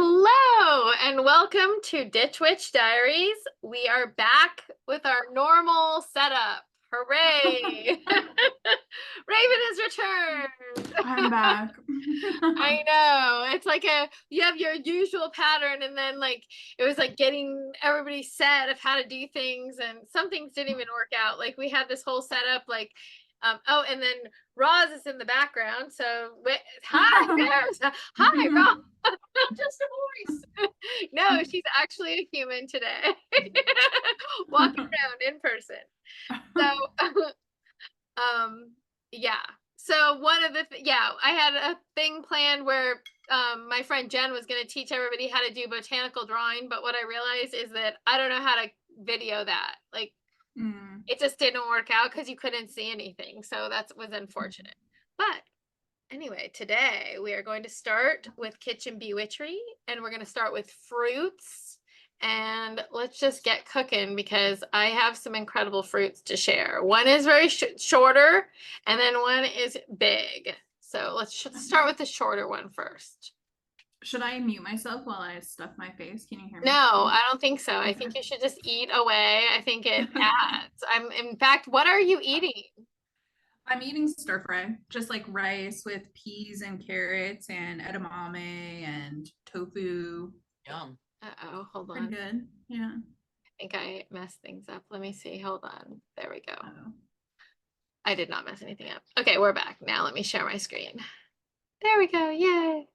Hello and welcome to Ditch Witch Diaries. We are back with our normal setup. Hooray! Raven has returned. I'm back. I know. It's like you have your usual pattern, and then like it was like getting everybody set of how to do things, and some things didn't even work out. Like we had this whole setup, like oh, and then Roz is in the background. So hi, there's hi, Roz. Not just a voice. No, she's actually a human today. Walking around in person. So yeah. So one of the I had a thing planned where my friend Jen was going to teach everybody how to do botanical drawing, but what I realized is that I don't know how to video that. Like it just didn't work out because you couldn't see anything. So that was unfortunate. But anyway, today we are going to start with kitchen bewitchery, and we're going to start with fruits. And let's just get cooking because I have some incredible fruits to share. One is very shorter, and then one is big. So let's start with the shorter one first. Should I mute myself while I stuff my face? Can you hear me? No, I don't think so. I think you should just eat away. I think it adds. In fact, what are you eating? I'm eating stir fry, just like rice with peas and carrots and edamame and tofu. Yum. Uh-oh, hold on. Pretty good. Yeah. I think I messed things up. Let me see. Hold on. There we go. Uh-oh. I did not mess anything up. Okay, we're back. Now let me share my screen. There we go. Yay.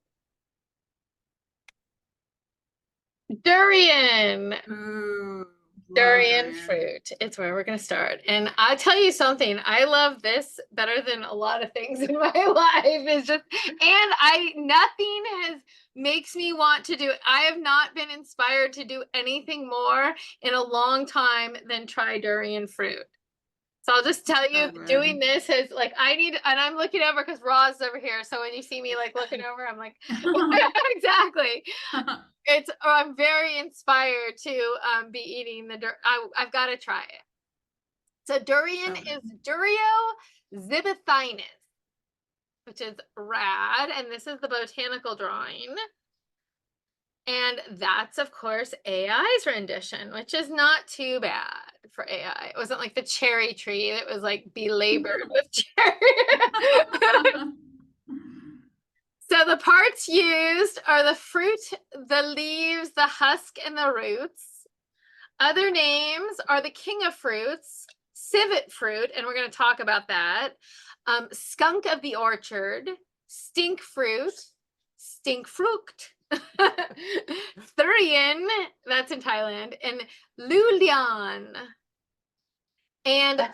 Durian. Ooh, Durian fruit. It's where we're going to start. And I'll tell you something. I love this better than a lot of things in my life. It's just, and nothing makes me want to do it. I have not been inspired to do anything more in a long time than try durian fruit. So I'll just tell you, doing this is like, and I'm looking over because Roz is over here. So when you see me like looking over, I'm like, exactly. I'm very inspired to be eating the I've got to try it. So durian is Durio zibethinus, which is rad. And this is the botanical drawing. And that's, of course, AI's rendition, which is not too bad for AI. It wasn't like the cherry tree. It was like belabored with cherry. So the parts used are the fruit, the leaves, the husk, and the roots. Other names are the king of fruits, civet fruit, and we're going to talk about that, skunk of the orchard, stink fruit, stink fruit, Durian, that's in Thailand, and Lulian. And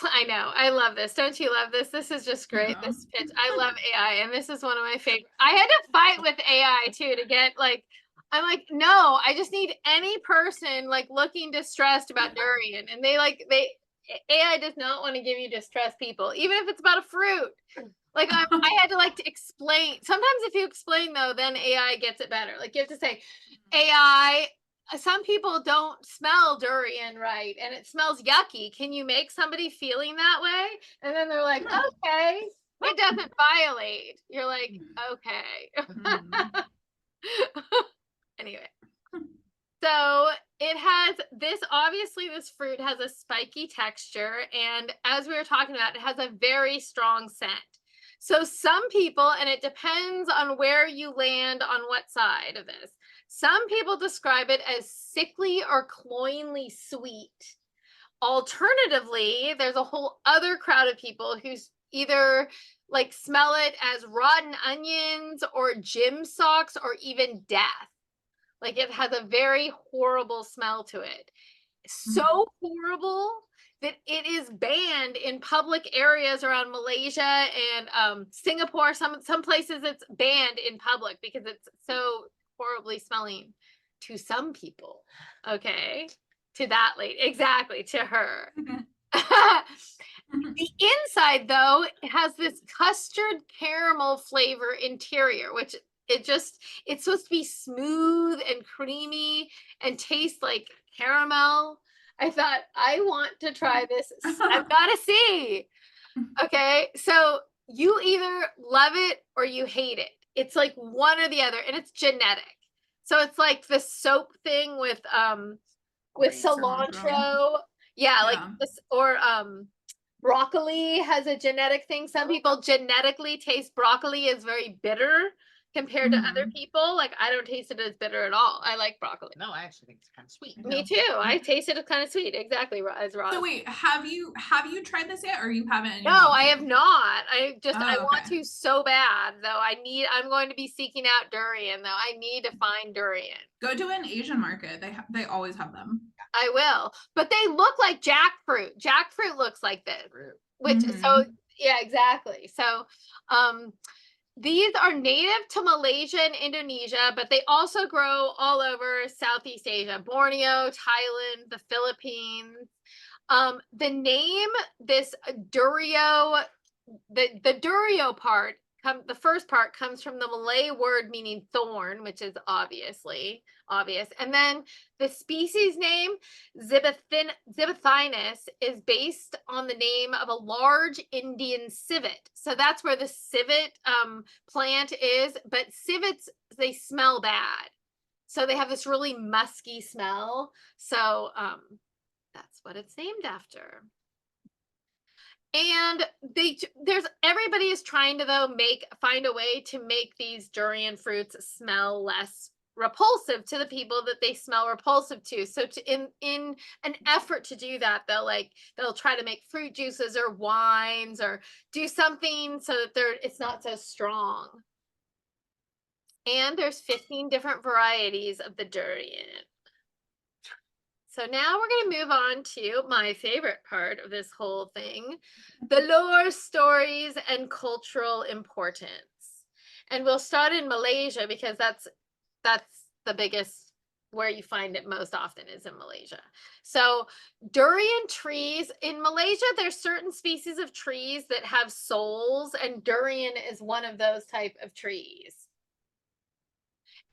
I know, I love this. Don't you love this? This is just great. Yeah. This pitch, I love AI, and this is one of my favorite. I had to fight with AI too to get like, I'm like, no, I just need any person like looking distressed about durian, and AI does not want to give you distressed people, even if it's about a fruit. Like I had to like to explain. Sometimes if you explain though, then AI gets it better. Like you have to say, AI, some people don't smell durian right, and it smells yucky. Can you make somebody feeling that way? And then they're like, okay, it doesn't violate. You're like, okay. Anyway. So it has this, obviously this fruit has a spiky texture, and as we were talking about, it has a very strong scent. So some people, and it depends on where you land on what side of this, some people describe it as sickly or cloyingly sweet. Alternatively, there's a whole other crowd of people who either like smell it as rotten onions or gym socks or even death. Like it has a very horrible smell to it. So horrible that it is banned in public areas around Malaysia and Singapore. Some places it's banned in public because it's so horribly smelling to some people. Okay, to that lady, exactly, to her. The inside though, it has this custard caramel flavor interior, which it's supposed to be smooth and creamy and taste like caramel. I thought, I want to try this. I've got to see. Okay, so you either love it or you hate it. It's like one or the other, and it's genetic. So it's like the soap thing with cilantro. Yeah, like Yeah. this, or broccoli has a genetic thing. Some people genetically taste broccoli as very bitter compared to other Mhm. people. Like I don't taste it as bitter at all. I like broccoli. No, I actually think it's kind of sweet. Me too. I taste it as kind of sweet, exactly as Roz. So wait, have you tried this yet, or you haven't? And No, you want I to? have not. I Oh, want okay. to so bad though. I'm going to be seeking out durian though. I need to find durian. Go to an Asian market. They always have them. I will. But they look like jackfruit. Jackfruit looks like this. Which so Mhm. yeah, exactly. So these are native to Malaysia and Indonesia, but they also grow all over Southeast Asia, Borneo, Thailand, the Philippines. The name, this Durio, the Durio part, the first part comes from the Malay word meaning thorn, which is obviously obvious. And then the species name, zibethinus, is based on the name of a large Indian civet. So that's where the civet plant is. But civets, they smell bad. So they have this really musky smell. So that's what it's named after. And everybody is trying to though find a way to make these durian fruits smell less repulsive to the people that they smell repulsive to. So in an effort to do that, they'll try to make fruit juices or wines or do something so that it's not so strong. And there's 15 different varieties of the durian. So now we're going to move on to my favorite part of this whole thing, the lore, stories, and cultural importance. And we'll start in Malaysia because that's the biggest, where you find it most often is in Malaysia. So durian trees in Malaysia, there's certain species of trees that have souls, and durian is one of those type of trees.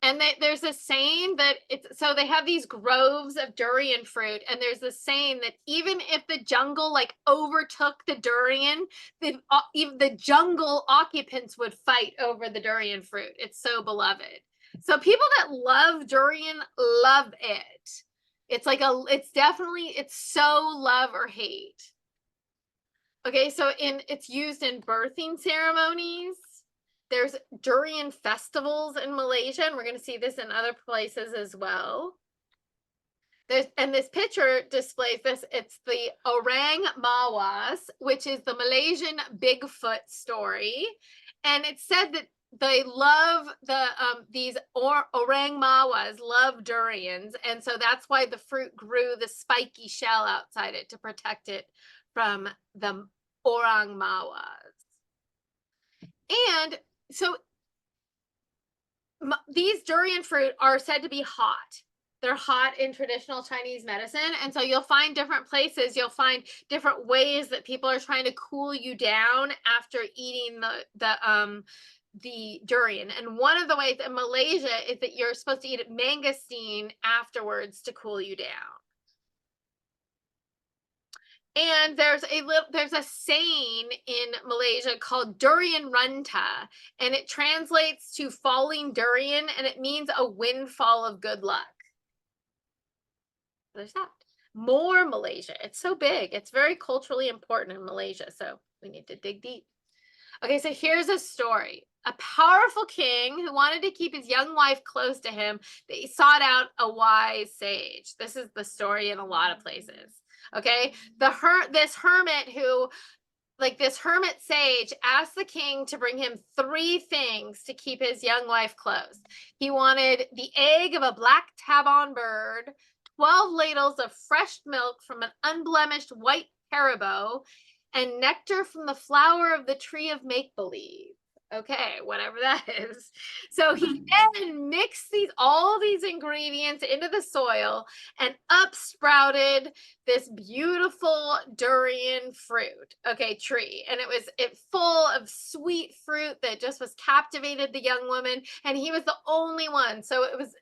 And there's a saying that so they have these groves of durian fruit, and there's a saying that even if the jungle like overtook the durian, even the jungle occupants would fight over the durian fruit. It's so beloved. So people that love durian love it. It's so love or hate. Okay, so it's used in birthing ceremonies. There's durian festivals in Malaysia, and we're going to see this in other places as well. And this picture displays this. It's the orang mawas, which is the Malaysian Bigfoot story. And it's said that they love these orang mawas love durians, and so that's why the fruit grew the spiky shell outside it to protect it from the orang mawas. And so these durian fruit are said to be hot. They're hot in traditional Chinese medicine. And so you'll find different places, you'll find different ways that people are trying to cool you down after eating the durian. And one of the ways in Malaysia is that you're supposed to eat mangosteen afterwards to cool you down. And there's a saying in Malaysia called durian ranta, and it translates to falling durian, and it means a windfall of good luck. There's that. More Malaysia. It's so big. It's very culturally important in Malaysia, so we need to dig deep. Okay, so here's a story. A powerful king who wanted to keep his young wife close to him, they sought out a wise sage. This is the story in a lot of places. Okay, this hermit sage asked the king to bring him 3 things to keep his young wife close. He wanted the egg of a black tabon bird, 12 ladles of fresh milk from an unblemished white caribou, and nectar from the flower of the tree of make-believe. Okay, whatever that is. So he then mixed all these ingredients into the soil, and up sprouted this beautiful durian fruit, tree. And it full of sweet fruit that just was captivated the young woman, and he was the only one. So it was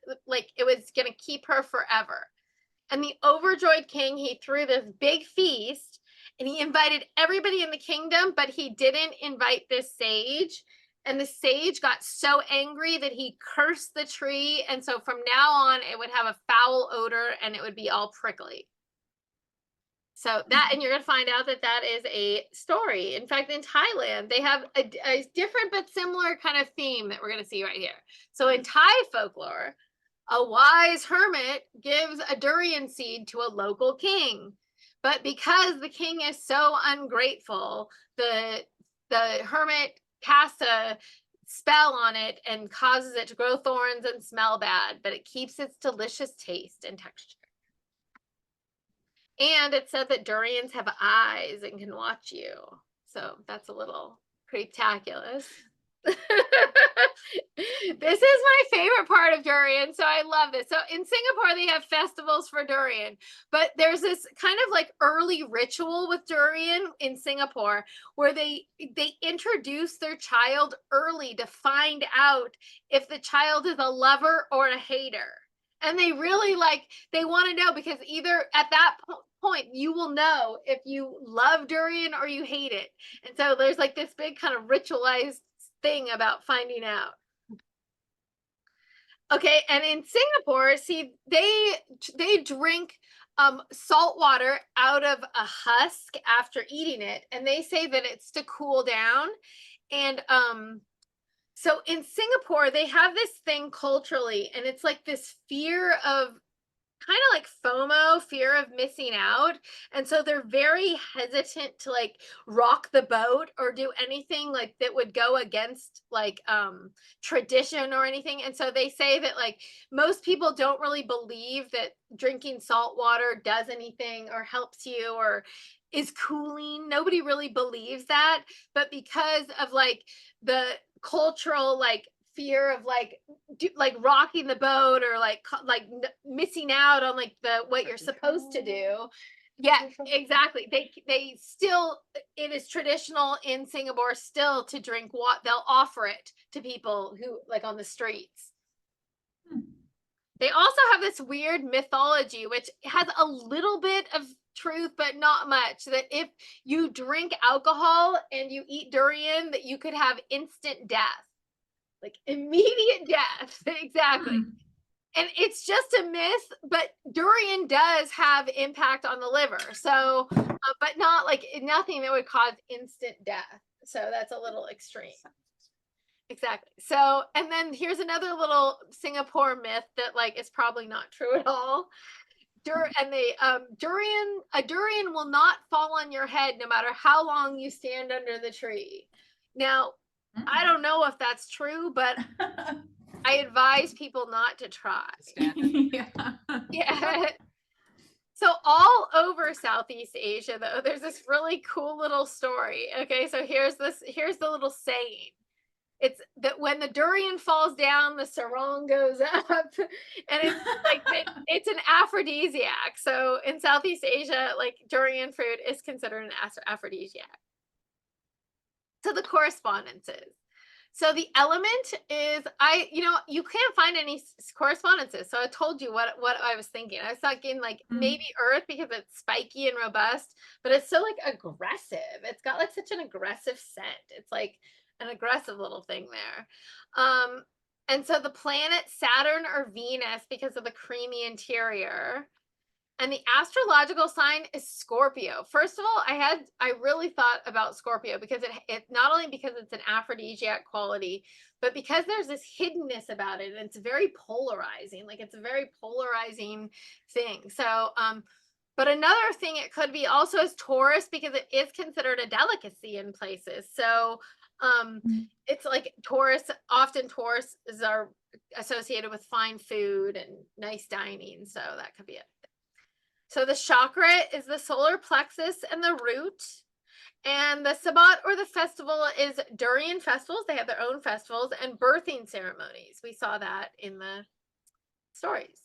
going to keep her forever. And the overjoyed king, he threw this big feast, and he invited everybody in the kingdom, but he didn't invite this sage. And the sage got so angry that he cursed the tree. And so from now on, it would have a foul odor and it would be all prickly. So that, and you're going to find out that that is a story. In fact, in Thailand, they have a different but similar kind of theme that we're going to see right here. So in Thai folklore, a wise hermit gives a durian seed to a local king. But because the king is so ungrateful, the hermit casts a spell on it and causes it to grow thorns and smell bad, but it keeps its delicious taste and texture. And it said that durians have eyes and can watch you. So that's a little creeptaculous. This is my favorite part of durian, so I love this. So in Singapore, they have festivals for durian, but there's this kind of like early ritual with durian in Singapore where they introduce their child early to find out if the child is a lover or a hater. And they really they want to know, because either at that point you will know if you love durian or you hate it. And so there's like this big kind of ritualized thing about finding out. Okay, and in Singapore, see, they drink salt water out of a husk after eating it, and they say that it's to cool down. And so in Singapore, they have this thing culturally, and it's like this fear of kind of like FOMO, fear of missing out. And so they're very hesitant to like rock the boat or do anything like that would go against like tradition or anything. And so they say that like most people don't really believe that drinking salt water does anything or helps you or is cooling. Nobody really believes that. But because of like the cultural like fear of like rocking the boat or like missing out on like what you're supposed to do. Yeah, exactly. They still, it is traditional in Singapore still to drink what they'll offer it to people who like on the streets. They also have this weird mythology which has a little bit of truth but not much, that if you drink alcohol and you eat durian that you could have instant death. Like immediate death. Exactly. And it's just a myth, but durian does have impact on the liver. So, but not like nothing that would cause instant death. So that's a little extreme. Exactly. So, and then here's another little Singapore myth that like is probably not true at all. A durian will not fall on your head no matter how long you stand under the tree. Now, I don't know if that's true, but I advise people not to try. Yeah. So all over Southeast Asia, though, there's this really cool little story. Okay, so here's the little saying. It's that when the durian falls down, the sarong goes up, and it's like it's an aphrodisiac. So in Southeast Asia, like durian fruit is considered an aphrodisiac. So the correspondences. So the element is, you can't find any correspondences. So I told you what I was thinking. I was thinking like maybe earth because it's spiky and robust, but it's so like aggressive. It's got like such an aggressive scent. It's like an aggressive little thing there. And so the planet Saturn or Venus because of the creamy interior. And the astrological sign is Scorpio. First of all, I really thought about Scorpio because it not only because it's an aphrodisiac quality, but because there's this hiddenness about it, and it's very polarizing. Like it's a very polarizing thing. So, but another thing it could be also is Taurus because it is considered a delicacy in places. So, it's like often Taurus are associated with fine food and nice dining. So that could be it. So the chakra is the solar plexus and the root. And the Sabbat or the festival is durian festivals. They have their own festivals and birthing ceremonies. We saw that in the stories.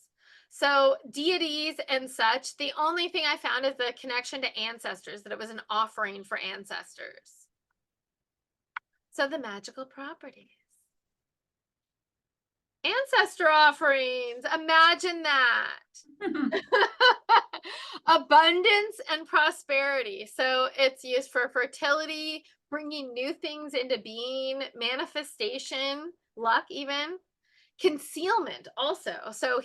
So deities and such, the only thing I found is the connection to ancestors, that it was an offering for ancestors. So the magical properties. Ancestor offerings, imagine that. Abundance and prosperity. So it's used for fertility, bringing new things into being, manifestation, luck even. Concealment also. So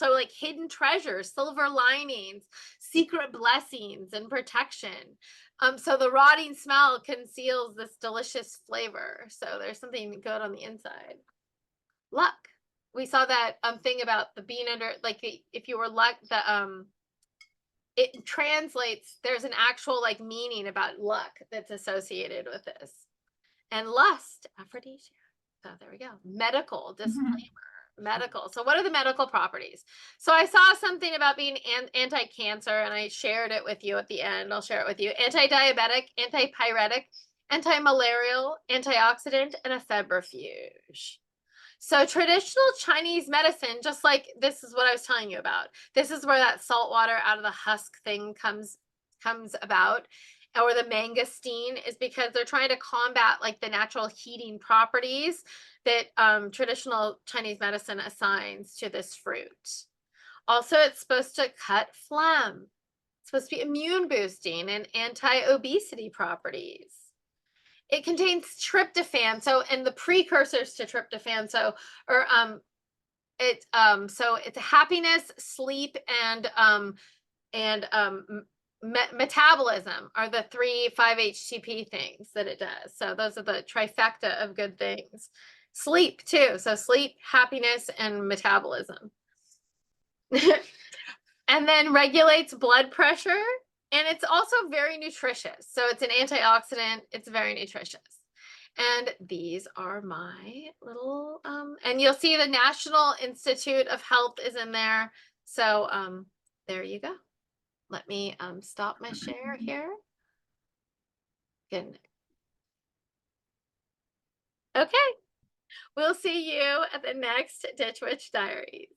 like hidden treasures, silver linings, secret blessings, and protection. So the rotting smell conceals this delicious flavor. So there's something good on the inside. Luck. We saw that thing about the being under, like if you were luck, it translates, there's an actual like meaning about luck that's associated with this. And lust, aphrodisia. So there we go. Medical disclaimer. Medical. So what are the medical properties? So I saw something about being anti-cancer, and I shared it with you at the end. I'll share it with you. Anti-diabetic, antipyretic, anti-malarial, antioxidant, and a febrifuge. So traditional Chinese medicine, just like this is what I was telling you about. This is where that salt water out of the husk thing comes about, or the mangosteen, is because they're trying to combat like the natural heating properties that traditional Chinese medicine assigns to this fruit. Also, it's supposed to cut phlegm. It's supposed to be immune boosting and anti-obesity properties. It contains tryptophan, so, and the precursors to tryptophan, so, or so it's happiness, sleep, and metabolism are the 3 5-HTP things that it does. So those are the trifecta of good things. Sleep too. So sleep, happiness, and metabolism. And then regulates blood pressure. And it's also very nutritious. So it's an antioxidant. It's very nutritious. And these are my little, and you'll see the National Institute of Health is in there. So there you go. Let me stop my share here. Good. Okay. We'll see you at the next Ditch Witch Diaries.